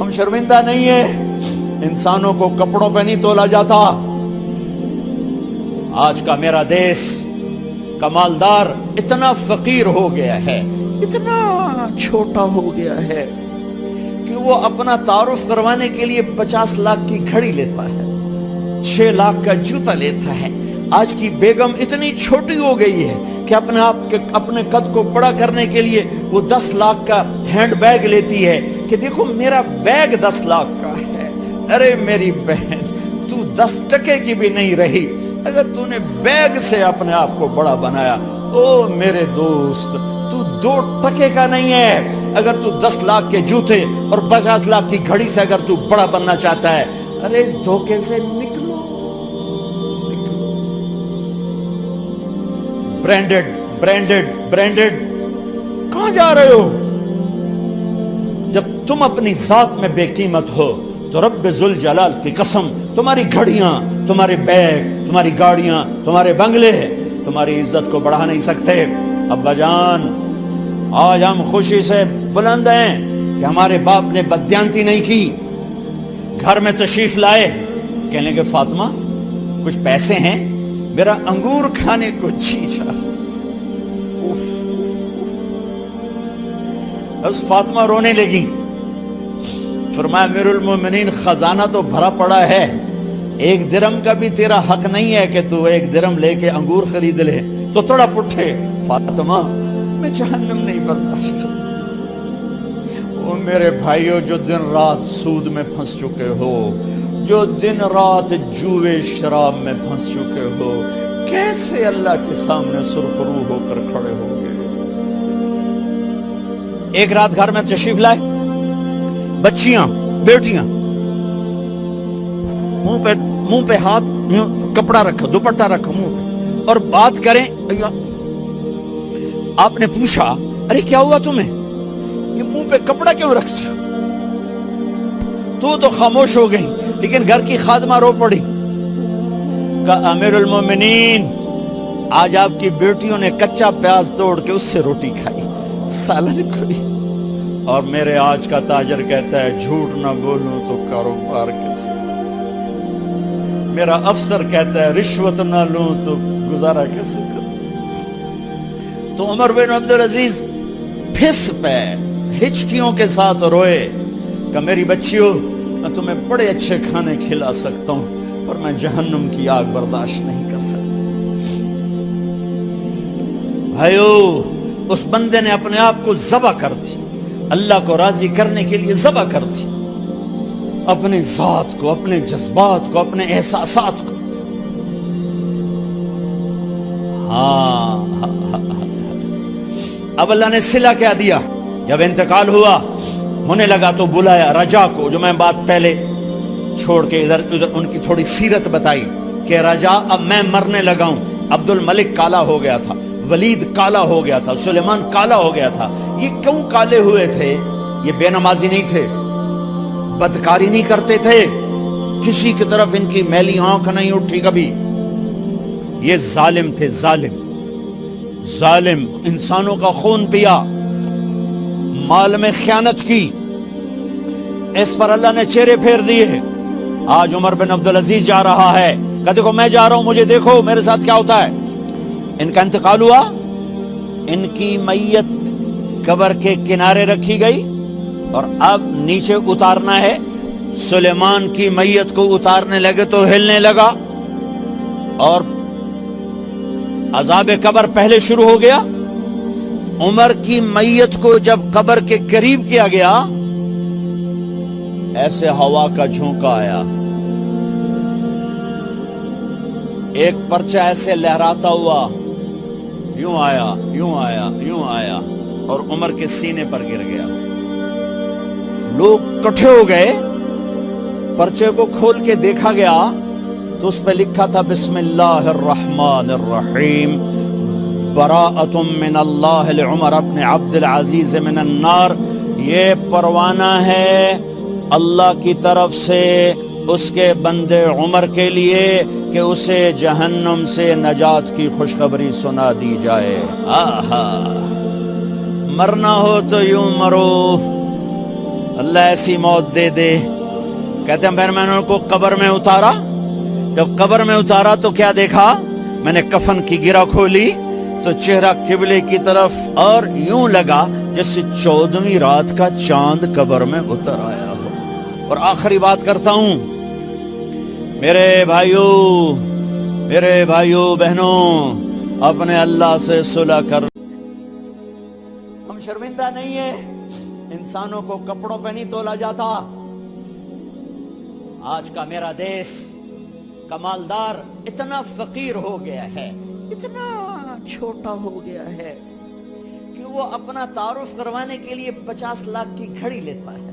ہم شرمندہ نہیں ہیں، انسانوں کو کپڑوں پہ نہیں تولا جاتا۔ آج کا میرا دیس کا مالدار اتنا فقیر ہو گیا ہے، اتنا چھوٹا ہو گیا ہے کہ وہ اپنا تعارف کروانے کے لیے 50 لاکھ کی گھڑی لیتا ہے، 6 لاکھ کا جوتا لیتا ہے۔ آج کی بیگم اتنی چھوٹی ہو گئی ہے کہ اپنے قد کو بڑا کرنے کے لیے وہ 10 لاکھ کا ہینڈ بیگ لیتی ہے کہ دیکھو میرا بیگ 10 لاکھ کا ہے۔ ارے میری بہن، تو 10 ٹکے کی بھی نہیں رہی اگر تو نے بیگ سے اپنے آپ کو بڑا بنایا۔ او میرے دوست، تو 2 ٹکے کا نہیں ہے اگر تو 10 لاکھ کے جوتے اور 50 لاکھ کی گھڑی سے اگر تو بڑا بننا چاہتا ہے۔ ارے اس دھوکے سے نکلو۔ برینڈڈ برینڈڈ برینڈڈ، کہاں جا رہے ہو؟ جب تم اپنی ذات میں بے قیمت ہو تو رب ذوالجلال کی قسم، تمہاری گھڑیاں، تمہارے بیگ، تمہاری گاڑیاں، تمہارے بنگلے تمہاری عزت کو بڑھا نہیں سکتے۔ ابا جان، آج ہم خوشی سے بلند ہیں کہ ہمارے باپ نے بددیانتی نہیں کی۔ گھر میں تشریف لائے، کہنے لگے فاطمہ کچھ پیسے ہیں، میرا انگور کھانے کو جی چاہ رہا۔ بس فاطمہ رونے لگی۔ فرمایا امیر المومنین، خزانہ تو بھرا پڑا ہے، 1 درہم کا بھی تیرا حق نہیں ہے کہ تو 1 درہم لے کے انگور خرید لے۔ تو تڑپ اٹھے، فاطمہ میں جہنم نہیں برداشت کر سکتا۔ وہ میرے بھائیو جو دن رات سود میں پھنس چکے ہو، جو دن رات جوئے شراب میں پھنس چکے ہو، کیسے اللہ کے سامنے سرخرو ہو کر کھڑے ہو گئے؟ ایک رات گھر میں تشریف لائے، بچیاں، بیٹیاں، منہ پہ ہاتھ، کپڑا رکھا، دوپٹہ رکھا منہ پہ، اور بات کریں۔ آپ نے پوچھا ارے کیا ہوا تمہیں، یہ منہ پہ کپڑا کیوں رکھتے ہو؟ تو خاموش ہو گئی، لیکن گھر کی خادمہ رو پڑی۔ کہا امیر المومنین، آج آپ کی بیٹیوں نے کچا پیاز توڑ کے اس سے روٹی کھائی، سالن کھائی، اور میرے آج کا تاجر کہتا ہے جھوٹ نہ بولوں تو کاروبار کیسے؟ میرا افسر کہتا ہے رشوت نہ لوں تو گزارا کیسے کروں؟ تو عمر بن عبدالعزیز پھس پہ ہچکیوں کے ساتھ روئے کہ میری بچیوں، میں تمہیں بڑے اچھے کھانے کھلا سکتا ہوں پر میں جہنم کی آگ برداشت نہیں کر سکتا۔ بھائیو، اس بندے نے اپنے آپ کو ذبح کر دی، اللہ کو راضی کرنے کے لیے ذبح کر دی، اپنے ذات کو، اپنے جذبات کو، اپنے احساسات کو۔ اب اللہ نے صلہ کیا دیا؟ جب انتقال ہونے لگا تو بلایا رجا کو، جو میں بات پہلے چھوڑ کے ادھر ان کی تھوڑی سیرت بتائی کہ رجا اب میں مرنے لگا ہوں۔ عبد الملک کالا ہو گیا تھا، ولید کالا ہو گیا تھا، سلیمان کالا ہو گیا تھا۔ یہ کیوں کالے ہوئے تھے؟ یہ بے نمازی نہیں تھے، بدکاری نہیں کرتے تھے، کسی کی طرف ان کی میلی آنکھ نہیں اٹھی کبھی۔ یہ ظالم تھے، ظالم، انسانوں کا خون پیا، مال میں خیانت کی، اس پر اللہ نے چہرے پھیر دیے۔ آج عمر بن عبدالعزیز جا رہا ہے کہ دیکھو میں جا رہا ہوں، مجھے دیکھو میرے ساتھ کیا ہوتا ہے۔ ان کا انتقال ہوا، ان کی میت قبر کے کنارے رکھی گئی اور اب نیچے اتارنا ہے۔ سلیمان کی میت کو اتارنے لگے تو ہلنے لگا اور عذاب قبر پہلے شروع ہو گیا۔ عمر کی میت کو جب قبر کے قریب کیا گیا، ایسے ہوا کا جھونکا آیا، ایک پرچہ ایسے لہراتا ہوا یوں آیا، یوں آیا، یوں آیا اور عمر کے سینے پر گر گیا۔ لوگ کٹھے ہو گئے، پرچے کو کھول کے دیکھا گیا تو اس پہ لکھا تھا بسم اللہ الرحمن الرحیم، براءۃ من اللہ لعمر بن عبد العزیز من النار۔ یہ پروانہ ہے اللہ کی طرف سے اس کے بندے عمر کے لیے کہ اسے جہنم سے نجات کی خوشخبری سنا دی جائے۔ آہا، مرنا ہو تو یوں مرو، اللہ ایسی موت دے دے. کہتے ہیں پھر میں نے ان کو قبر میں اتارا. جب قبر میں اتارا تو کیا دیکھا؟ میں نے کفن کی گرہ کھولی تو چہرہ قبلے کی طرف، اور یوں لگا جیسے 14ویں رات کا چاند قبر میں اتر آیا ہو. اور آخری بات کرتا ہوں، میرے بھائیوں بہنوں، اپنے اللہ سے صلح کر. ہم شرمندہ نہیں ہیں، انسانوں کو کپڑوں پہ نہیں تولا جاتا. آج کا میرا دیس کا مالدار اتنا فقیر ہو گیا ہے، اتنا چھوٹا ہو گیا ہے کہ وہ اپنا تعارف کروانے کے لیے 50 لاکھ کی گھڑی لیتا ہے،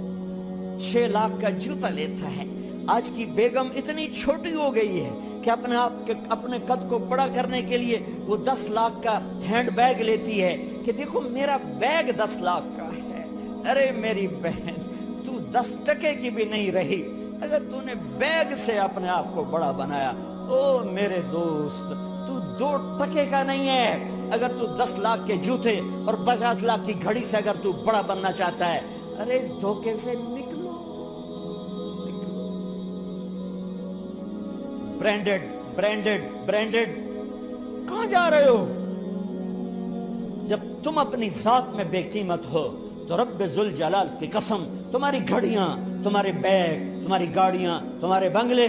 6 لاکھ کا جوتا لیتا ہے. آج کی بیگم اتنی چھوٹی ہو گئی ہے کہ اپنے قد کو بڑا کرنے کے لیے وہ 10 لاکھ کا ہینڈ بیگ لیتی ہے کہ دیکھو میرا بیگ 10 لاکھ کا ہے. ارے میری بہن، تو 10 ٹکے کی بھی نہیں رہی اگر تو نے بیگ سے اپنے آپ کو بڑا بنایا. او میرے دوست، تو 2 ٹکے کا نہیں ہے اگر تو 10 لاکھ کے جوتے اور 50 لاکھ کی گھڑی سے اگر تو بڑا بننا چاہتا ہے. ارے اس دھوکے سے نکلو. برینڈڈ کہاں جا رہے ہو؟ جب تم اپنی ذات میں بے قیمت ہو تو رب ذوالجلال کی قسم، تمہاری گھڑیاں، تمہارے بیگ، تمہاری گاڑیاں، تمہارے بنگلے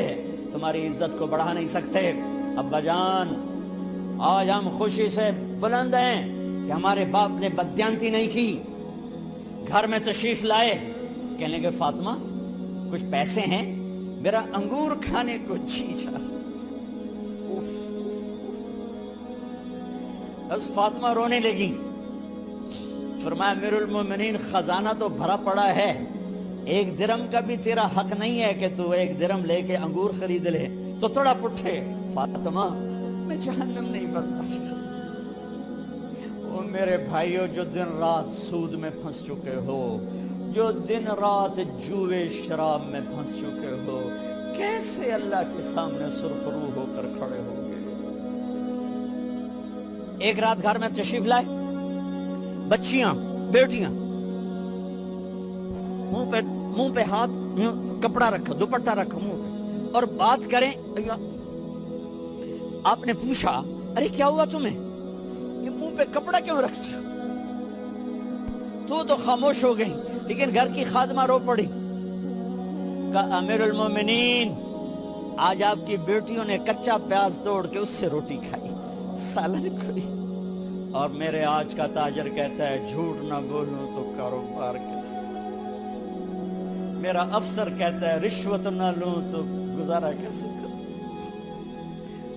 تمہاری عزت کو بڑھا نہیں سکتے. ابا جان، آج ہم خوشی سے بلند ہیں کہ ہمارے باپ نے بددیانتی نہیں کی. گھر میں تشریف لائے، کہنے لگے فاطمہ کچھ پیسے ہیں، میرا انگور کھانے کو جی چاہ. بس فاطمہ رونے لگی. فرمایا امیر المومنین، خزانہ تو بھرا پڑا ہے، 1 درہم کا بھی تیرا حق نہیں ہے کہ تو 1 درہم لے کے انگور خرید لے. تو تھوڑا پٹھے، فاطمہ میں جہنم نہیں برداشت کر سکتا. وہ میرے بھائیوں جو دن رات سود میں پھنس چکے ہو، جو دن رات جوے شراب میں پھنس چکے ہو، کیسے اللہ کے سامنے سرخرو ہو کر کھڑے ہو گئے؟ ایک رات گھر میں تشریف لائے، بچیاں، بیٹیاں، منہ پہ ہاتھ، کپڑا رکھا، دوپٹہ رکھا منہ پہ، اور بات کریں. آپ نے پوچھا ارے کیا ہوا تمہیں، یہ منہ پہ کپڑا کیوں رکھتی ہو؟ تو خاموش ہو گئی، لیکن گھر کی خادمہ رو پڑی. کہا امیر المومنین، آج آپ کی بیٹیوں نے کچا پیاز توڑ کے اس سے روٹی کھائی، سالن کھائی. اور میرے آج کا تاجر کہتا ہے جھوٹ نہ بولوں تو کاروبار کیسے؟ میرا افسر کہتا ہے رشوت نہ لوں تو گزارا کیسے کروں؟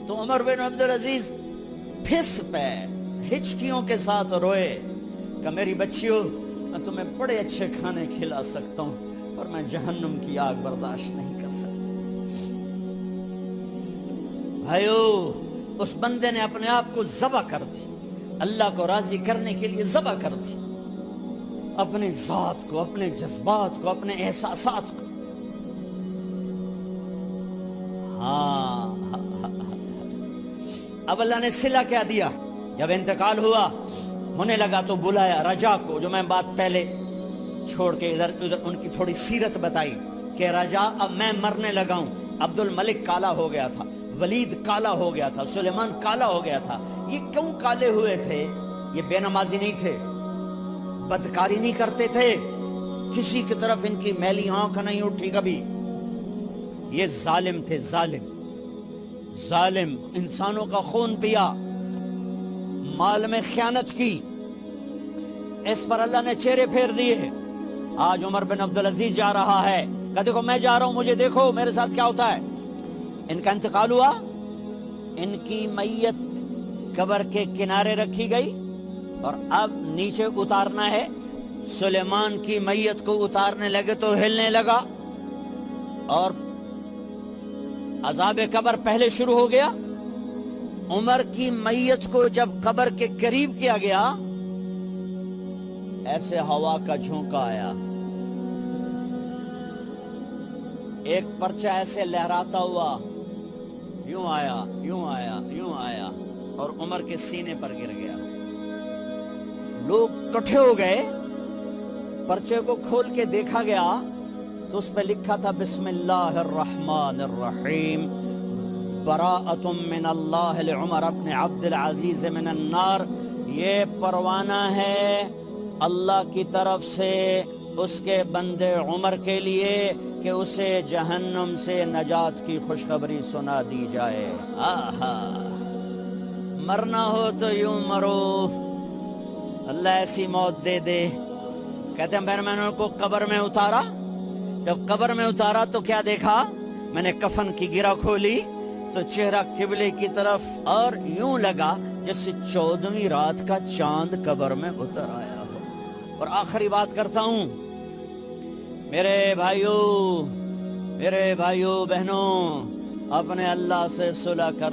تو عمر بن عبدالعزیز پھس پہ ہچکیوں کے ساتھ روئے کہ میری بچیوں، میں تمہیں بڑے اچھے کھانے کھلا سکتا ہوں پر میں جہنم کی آگ برداشت نہیں کر سکتا. بھائیو، اس بندے نے اپنے آپ کو ذبح کر دی، اللہ کو راضی کرنے کے لیے ذبح کر دی، اپنے ذات کو، اپنے جذبات کو، اپنے احساسات کو. ہاں اب اللہ نے صلہ کیا دیا؟ جب انتقال ہوا، ہونے لگا تو بلایا رجا کو، جو میں بات پہلے چھوڑ کے ادھر ان کی تھوڑی سیرت بتائی کہ رجا اب میں مرنے لگا ہوں. عبد الملک کالا ہو گیا تھا، ولید کالا ہو گیا تھا، سلیمان کالا ہو گیا تھا. یہ کیوں کالے ہوئے تھے؟ یہ بے نمازی نہیں تھے، بدکاری نہیں کرتے تھے، کسی کی طرف ان کی میلی آنکھ نہیں اٹھی کبھی. یہ ظالم تھے، ظالم، انسانوں کا خون پیا، مال میں خیانت کی. اس پر اللہ نے چہرے پھیر دیے. آج عمر بن عبدالعزیز جا رہا ہے کہ دیکھو میں جا رہا ہوں، مجھے دیکھو میرے ساتھ کیا ہوتا ہے. ان کا انتقال ہوا، ان کی میت قبر کے کنارے رکھی گئی اور اب نیچے اتارنا ہے. سلیمان کی میت کو اتارنے لگے تو ہلنے لگا اور عذاب قبر پہلے شروع ہو گیا. عمر کی میت کو جب قبر کے قریب کیا گیا، ایسے ہوا کا جھونکا آیا، ایک پرچہ ایسے لہراتا ہوا یوں آیا، یوں آیا، یوں آیا اور عمر کے سینے پر گر گیا. لوگ کٹھے ہو گئے، پرچے کو کھول کے دیکھا گیا تو اس پہ لکھا تھا بسم اللہ الرحمن الرحیم براءۃ من اللہ لعمر بن عبد العزیز من النار، یہ پروانہ ہے اللہ کی طرف سے اس کے بندے عمر کے لیے کہ اسے جہنم سے نجات کی خوشخبری سنا دی جائے۔ آہا، مرنا ہو تو یوں مرو، اللہ ایسی موت دے دے۔ کہتے ہیں میں نے ان کو قبر میں اتارا، جب قبر میں اتارا تو کیا دیکھا؟ میں نے کفن کی گرہ کھولی تو چہرہ قبلے کی طرف، اور یوں لگا جیسے 14ویں رات کا چاند قبر میں اتر آیا ہو۔ اور آخری بات کرتا ہوں، میرے بھائیوں بہنوں، اپنے اللہ سے صلح کر